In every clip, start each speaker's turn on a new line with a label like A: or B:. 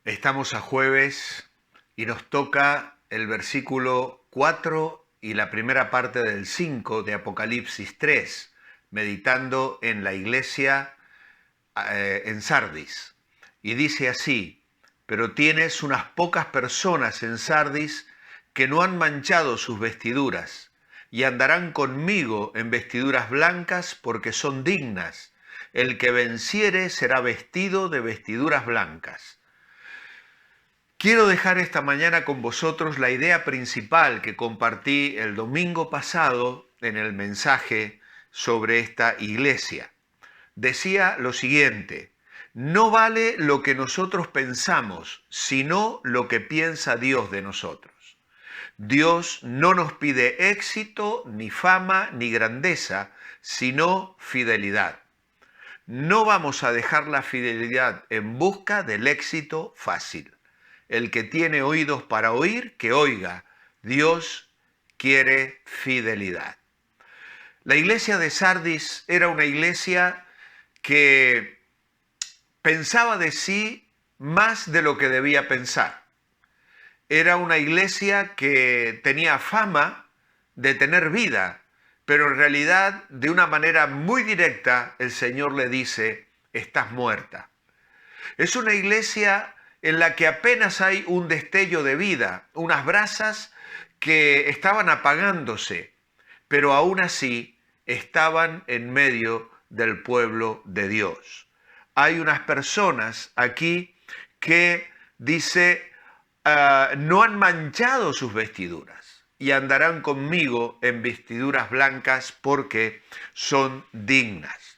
A: Estamos a jueves y nos toca el versículo 4 y la primera parte del 5 de Apocalipsis 3, meditando en la iglesia en Sardis. Y dice así: pero tienes unas pocas personas en Sardis que no han manchado sus vestiduras, y andarán conmigo en vestiduras blancas porque son dignas. El que venciere será vestido de vestiduras blancas. Quiero dejar esta mañana con vosotros la idea principal que compartí el domingo pasado en el mensaje sobre esta iglesia. Decía lo siguiente: no vale lo que nosotros pensamos, sino lo que piensa Dios de nosotros. Dios no nos pide éxito, ni fama, ni grandeza, sino fidelidad. No vamos a dejar la fidelidad en busca del éxito fácil. El que tiene oídos para oír, que oiga. Dios quiere fidelidad. La iglesia de Sardis era una iglesia que pensaba de sí más de lo que debía pensar. Era una iglesia que tenía fama de tener vida, pero en realidad, de una manera muy directa, el Señor le dice: estás muerta. Es una iglesia en la que apenas hay un destello de vida, unas brasas que estaban apagándose, pero aún así estaban en medio del pueblo de Dios. Hay unas personas aquí que dice, no han manchado sus vestiduras y andarán conmigo en vestiduras blancas porque son dignas.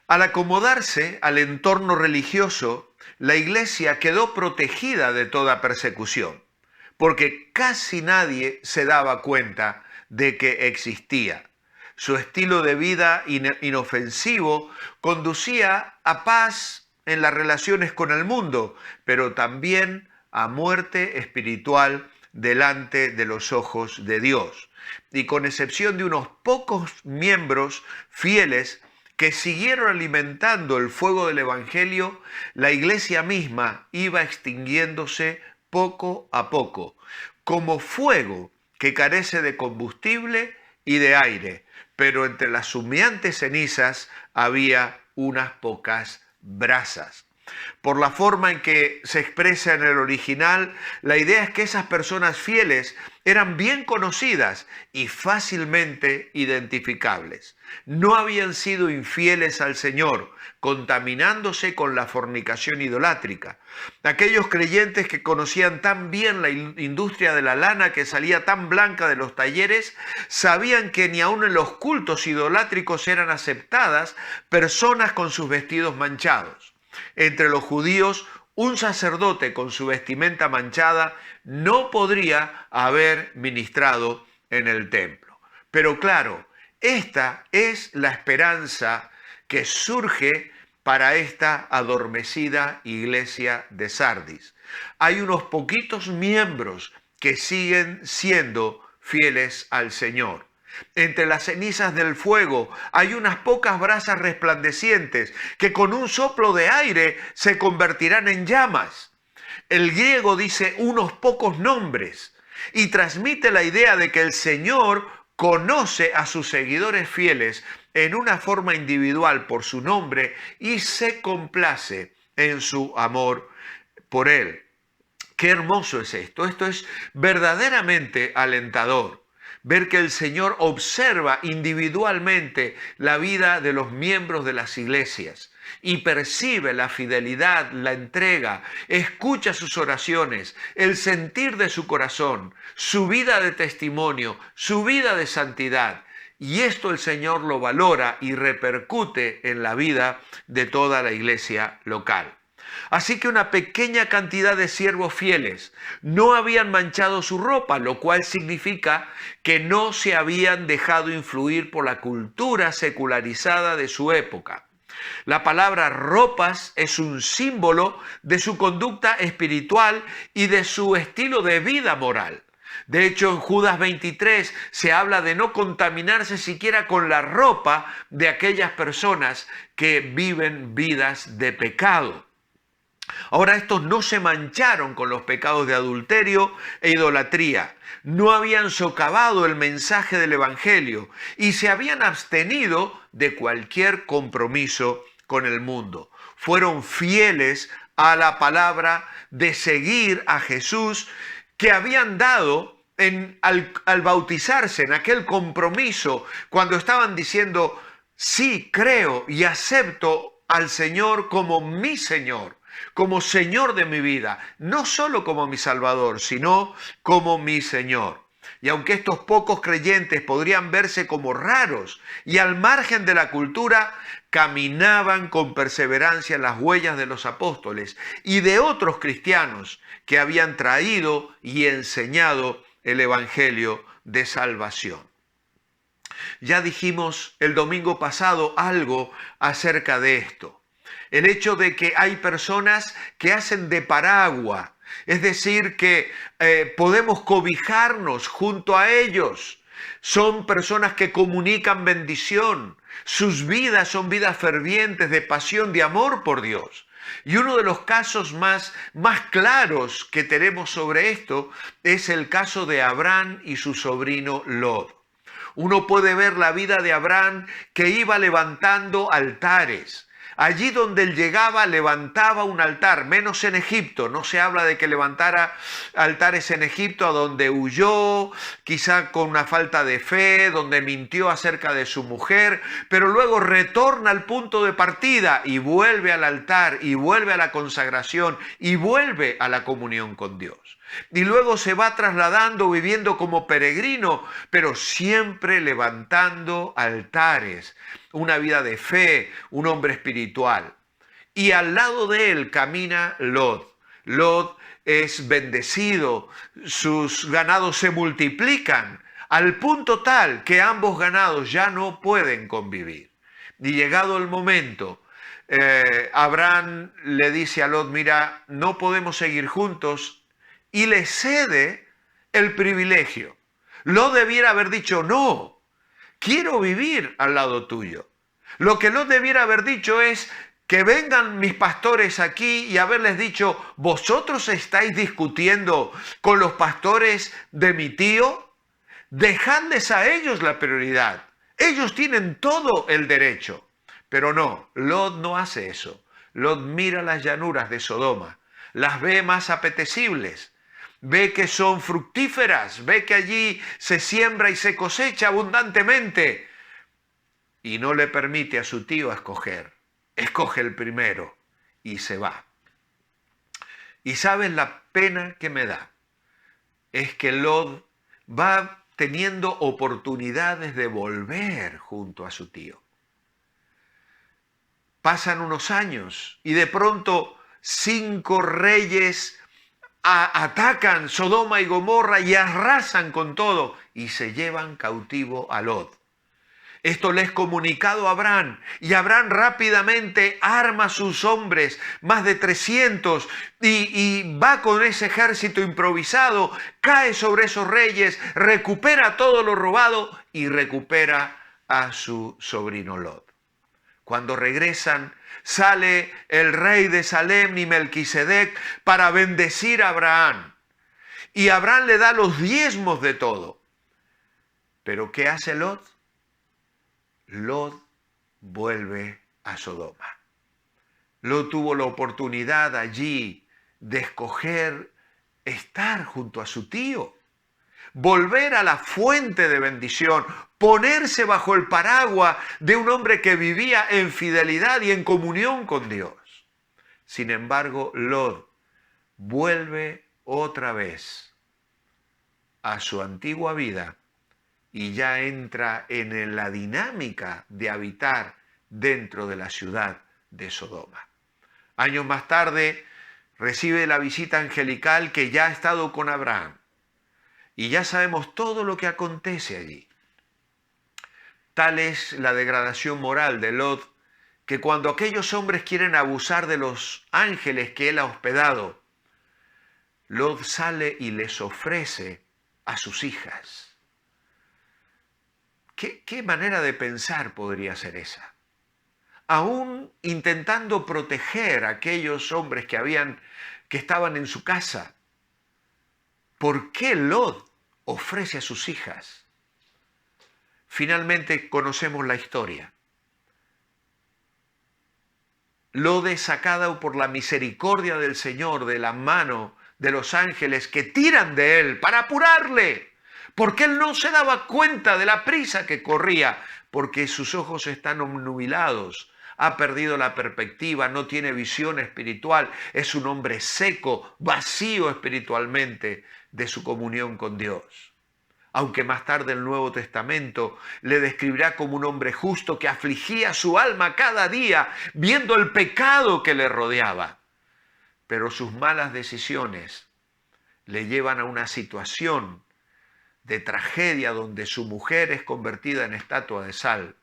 A: Al acomodarse al entorno religioso, la iglesia quedó protegida de toda persecución, porque casi nadie se daba cuenta de que existía. Su estilo de vida inofensivo conducía a paz en las relaciones con el mundo, pero también a muerte espiritual delante de los ojos de Dios. Y con excepción de unos pocos miembros fieles que siguieron alimentando el fuego del Evangelio, la iglesia misma iba extinguiéndose poco a poco, como fuego que carece de combustible y de aire, pero entre las humeantes cenizas había unas pocas brasas. Por la forma en que se expresa en el original, la idea es que esas personas fieles eran bien conocidas y fácilmente identificables. No habían sido infieles al Señor, contaminándose con la fornicación idolátrica. Aquellos creyentes que conocían tan bien la industria de la lana que salía tan blanca de los talleres, sabían que ni aun en los cultos idolátricos eran aceptadas personas con sus vestidos manchados. Entre los judíos, un sacerdote con su vestimenta manchada no podría haber ministrado en el templo. Pero claro, esta es la esperanza que surge para esta adormecida iglesia de Sardis. Hay unos poquitos miembros que siguen siendo fieles al Señor. Entre las cenizas del fuego hay unas pocas brasas resplandecientes que con un soplo de aire se convertirán en llamas. El griego dice unos pocos nombres y transmite la idea de que el Señor conoce a sus seguidores fieles en una forma individual por su nombre y se complace en su amor por él. Qué hermoso es esto. Esto es verdaderamente alentador. Ver que el Señor observa individualmente la vida de los miembros de las iglesias y percibe la fidelidad, la entrega, escucha sus oraciones, el sentir de su corazón, su vida de testimonio, su vida de santidad. Y esto el Señor lo valora y repercute en la vida de toda la iglesia local. Así que una pequeña cantidad de siervos fieles no habían manchado su ropa, lo cual significa que no se habían dejado influir por la cultura secularizada de su época. La palabra ropas es un símbolo de su conducta espiritual y de su estilo de vida moral. De hecho, en Judas 23 se habla de no contaminarse siquiera con la ropa de aquellas personas que viven vidas de pecado. Ahora estos no se mancharon con los pecados de adulterio e idolatría, no habían socavado el mensaje del Evangelio y se habían abstenido de cualquier compromiso con el mundo. Fueron fieles a la palabra de seguir a Jesús que habían dado al bautizarse, en aquel compromiso, cuando estaban diciendo, sí, creo y acepto al Señor como mi Señor, como Señor de mi vida, no solo como mi Salvador, sino como mi Señor. Y aunque estos pocos creyentes podrían verse como raros y al margen de la cultura, caminaban con perseverancia en las huellas de los apóstoles y de otros cristianos que habían traído y enseñado el Evangelio de salvación. Ya dijimos el domingo pasado algo acerca de esto. El hecho de que hay personas que hacen de paraguas, es decir, que podemos cobijarnos junto a ellos. Son personas que comunican bendición. Sus vidas son vidas fervientes de pasión, de amor por Dios. Y uno de los casos más claros que tenemos sobre esto es el caso de Abraham y su sobrino Lot. Uno puede ver la vida de Abraham que iba levantando altares. Allí donde él llegaba levantaba un altar, menos en Egipto. No se habla de que levantara altares en Egipto, a donde huyó, quizá con una falta de fe, donde mintió acerca de su mujer, pero luego retorna al punto de partida y vuelve al altar, y vuelve a la consagración, y vuelve a la comunión con Dios. Y luego se va trasladando, viviendo como peregrino, pero siempre levantando altares, una vida de fe, un hombre espiritual. Y al lado de él camina Lot. Lot es bendecido, sus ganados se multiplican, al punto tal que ambos ganados ya no pueden convivir. Y llegado el momento, Abraham le dice a Lot, mira, no podemos seguir juntos, y le cede el privilegio. Lot debiera haber dicho, no, quiero vivir al lado tuyo. Lo que Lot debiera haber dicho es que vengan mis pastores aquí y haberles dicho, ¿vosotros estáis discutiendo con los pastores de mi tío? Dejadles a ellos la prioridad. Ellos tienen todo el derecho. Pero no, Lot no hace eso. Lot mira las llanuras de Sodoma, las ve más apetecibles, ve que son fructíferas, ve que allí se siembra y se cosecha abundantemente y no le permite a su tío escoger. Escoge el primero y se va. Y sabes la pena que me da, es que Lot va teniendo oportunidades de volver junto a su tío. Pasan unos años y de pronto 5 reyes atacan Sodoma y Gomorra y arrasan con todo y se llevan cautivo a Lot. Esto le es comunicado a Abraham y Abraham rápidamente arma sus hombres, más de 300, y va con ese ejército improvisado, cae sobre esos reyes, recupera todo lo robado y recupera a su sobrino Lot. Cuando regresan, sale el rey de Salem y Melquisedec para bendecir a Abraham. Y Abraham le da los diezmos de todo. ¿Pero qué hace Lot? Lot vuelve a Sodoma. Lot tuvo la oportunidad allí de escoger estar junto a su tío, volver a la fuente de bendición, ponerse bajo el paraguas de un hombre que vivía en fidelidad y en comunión con Dios. Sin embargo, Lot vuelve otra vez a su antigua vida y ya entra en la dinámica de habitar dentro de la ciudad de Sodoma. Años más tarde recibe la visita angelical que ya ha estado con Abraham. Y ya sabemos todo lo que acontece allí. Tal es la degradación moral de Lot, que cuando aquellos hombres quieren abusar de los ángeles que él ha hospedado, Lot sale y les ofrece a sus hijas. ¿Qué manera de pensar podría ser esa? aún intentando proteger a aquellos hombres que estaban en su casa. ¿Por qué Lot ofrece a sus hijas? Finalmente conocemos la historia. Lot es sacado por la misericordia del Señor de la mano de los ángeles que tiran de él para apurarle, porque él no se daba cuenta de la prisa que corría, porque sus ojos están obnubilados, ha perdido la perspectiva, no tiene visión espiritual, es un hombre seco, vacío espiritualmente de su comunión con Dios. Aunque más tarde el Nuevo Testamento le describirá como un hombre justo que afligía su alma cada día viendo el pecado que le rodeaba. Pero sus malas decisiones le llevan a una situación de tragedia donde su mujer es convertida en estatua de sal.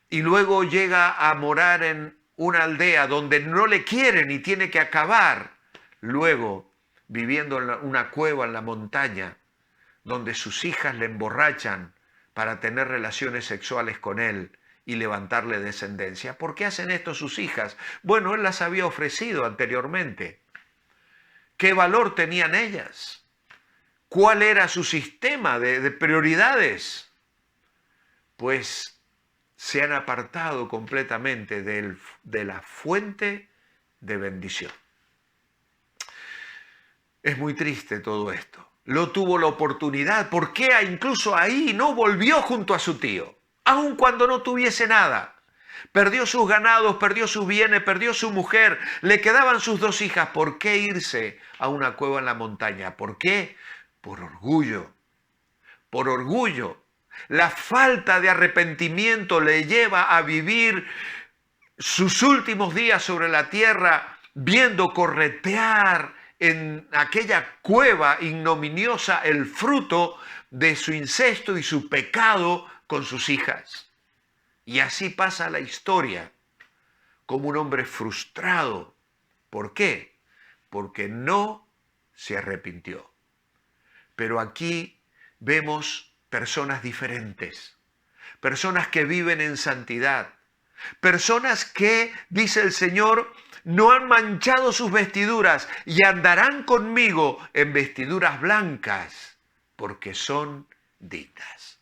A: Y luego llega a morar en una aldea donde no le quieren y tiene que acabar. Luego viviendo en una cueva en la montaña, donde sus hijas le emborrachan para tener relaciones sexuales con él y levantarle descendencia. ¿Por qué hacen esto sus hijas? Bueno, él las había ofrecido anteriormente. ¿Qué valor tenían ellas? ¿Cuál era su sistema de prioridades? Pues se han apartado completamente de la fuente de bendición. Es muy triste todo esto. Lot tuvo la oportunidad. ¿Por qué incluso ahí no volvió junto a su tío? Aun cuando no tuviese nada. Perdió sus ganados, perdió sus bienes, perdió su mujer. Le quedaban sus 2 hijas. ¿Por qué irse a una cueva en la montaña? ¿Por qué? Por orgullo. Por orgullo. La falta de arrepentimiento le lleva a vivir sus últimos días sobre la tierra viendo corretear en aquella cueva ignominiosa el fruto de su incesto y su pecado con sus hijas. Y así pasa la historia, como un hombre frustrado. ¿Por qué? Porque no se arrepintió. Pero aquí vemos personas diferentes, personas que viven en santidad, personas que, dice el Señor, no han manchado sus vestiduras y andarán conmigo en vestiduras blancas, porque son dignas.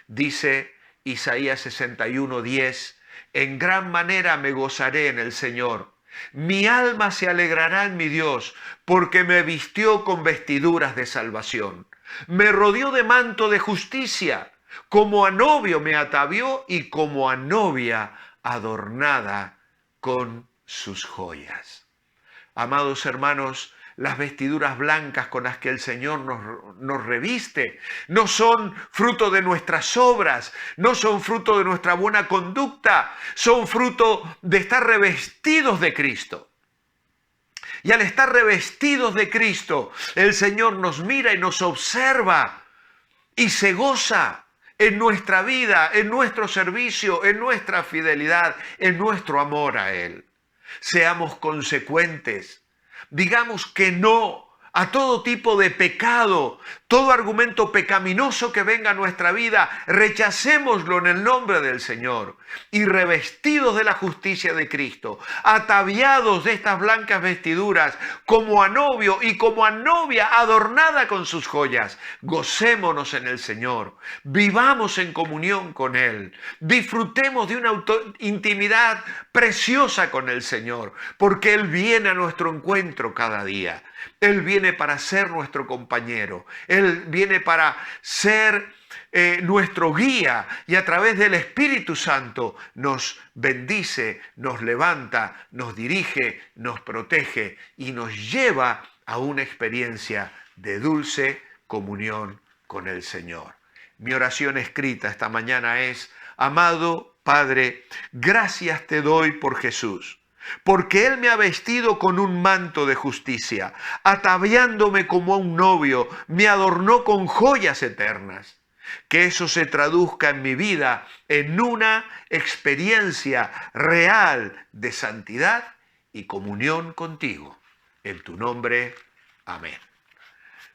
A: Dice Isaías 61:10, en gran manera me gozaré en el Señor. Mi alma se alegrará en mi Dios, porque me vistió con vestiduras de salvación. Me rodeó de manto de justicia, como a novio me atavió y como a novia adornada con sus joyas. Amados hermanos, las vestiduras blancas con las que el Señor nos reviste no son fruto de nuestras obras, no son fruto de nuestra buena conducta, son fruto de estar revestidos de Cristo. Y al estar revestidos de Cristo, el Señor nos mira y nos observa y se goza en nuestra vida, en nuestro servicio, en nuestra fidelidad, en nuestro amor a Él. Seamos consecuentes, digamos que no a todo tipo de pecado, todo argumento pecaminoso que venga a nuestra vida, rechacémoslo en el nombre del Señor y revestidos de la justicia de Cristo, ataviados de estas blancas vestiduras, como a novio y como a novia adornada con sus joyas, gocémonos en el Señor, vivamos en comunión con Él, disfrutemos de una intimidad preciosa con el Señor, porque Él viene a nuestro encuentro cada día. Él viene para ser nuestro compañero, Él viene para ser nuestro guía y a través del Espíritu Santo nos bendice, nos levanta, nos dirige, nos protege y nos lleva a una experiencia de dulce comunión con el Señor. Mi oración escrita esta mañana es: amado Padre, gracias te doy por Jesús, porque Él me ha vestido con un manto de justicia, ataviándome como a un novio, me adornó con joyas eternas. Que eso se traduzca en mi vida en una experiencia real de santidad y comunión contigo. En tu nombre, amén.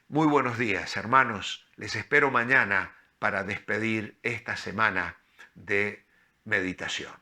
A: Muy buenos días, hermanos. Les espero mañana para despedir esta semana de meditación.